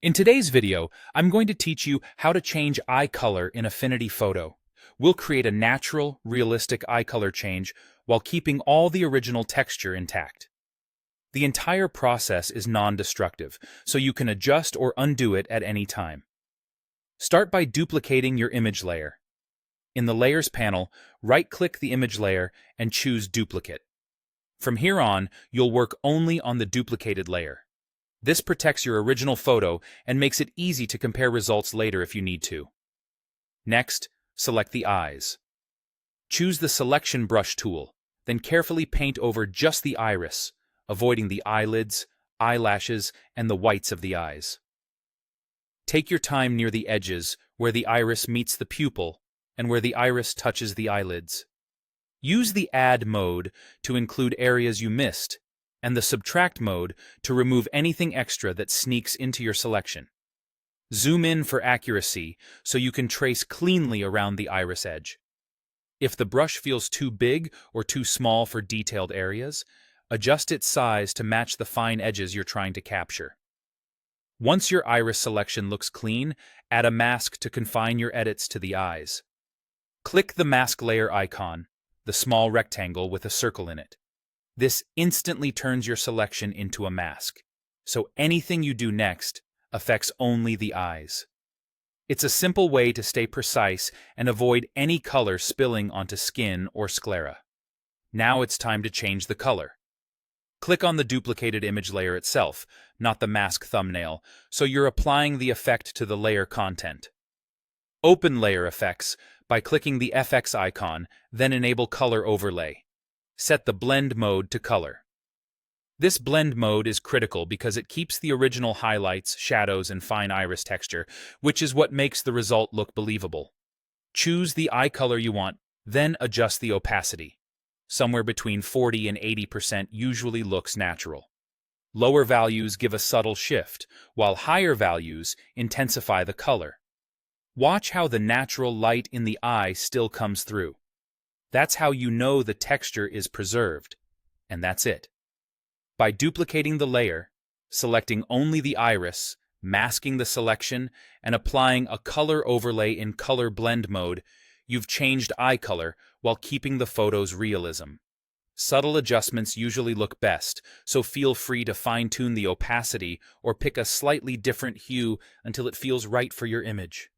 In today's video, I'm going to teach you how to change eye color in Affinity Photo. We'll create a natural, realistic eye color change while keeping all the original texture intact. The entire process is non-destructive, so you can adjust or undo it at any time. Start by duplicating your image layer. In the Layers panel, right-click the image layer and choose Duplicate. From here on, you'll work only on the duplicated layer. This protects your original photo and makes it easy to compare results later if you need to. Next, select the eyes. Choose the Selection Brush tool, then carefully paint over just the iris, avoiding the eyelids, eyelashes, and the whites of the eyes. Take your time near the edges, where the iris meets the pupil and where the iris touches the eyelids. Use the Add mode to include areas you missed, and the Subtract mode to remove anything extra that sneaks into your selection. Zoom in for accuracy so you can trace cleanly around the iris edge. If the brush feels too big or too small for detailed areas, adjust its size to match the fine edges you're trying to capture. Once your iris selection looks clean, add a mask to confine your edits to the eyes. Click the mask layer icon, the small rectangle with a circle in it. This instantly turns your selection into a mask, so anything you do next affects only the eyes. It's a simple way to stay precise and avoid any color spilling onto skin or sclera. Now it's time to change the color. Click on the duplicated image layer itself, not the mask thumbnail, so you're applying the effect to the layer content. Open Layer Effects by clicking the FX icon, then enable Color Overlay. Set the Blend mode to color. This blend mode is critical because it keeps the original highlights, shadows, and fine iris texture, which is what makes the result look believable. Choose the eye color you want, then adjust the opacity. Somewhere between 40 and 80% usually looks natural. Lower values give a subtle shift, while higher values intensify the color. Watch how the natural light in the eye still comes through. That's how you know the texture is preserved, and that's it. By duplicating the layer, selecting only the iris, masking the selection, and applying a color overlay in color blend mode, you've changed eye color while keeping the photo's realism. Subtle adjustments usually look best, so feel free to fine-tune the opacity or pick a slightly different hue until it feels right for your image.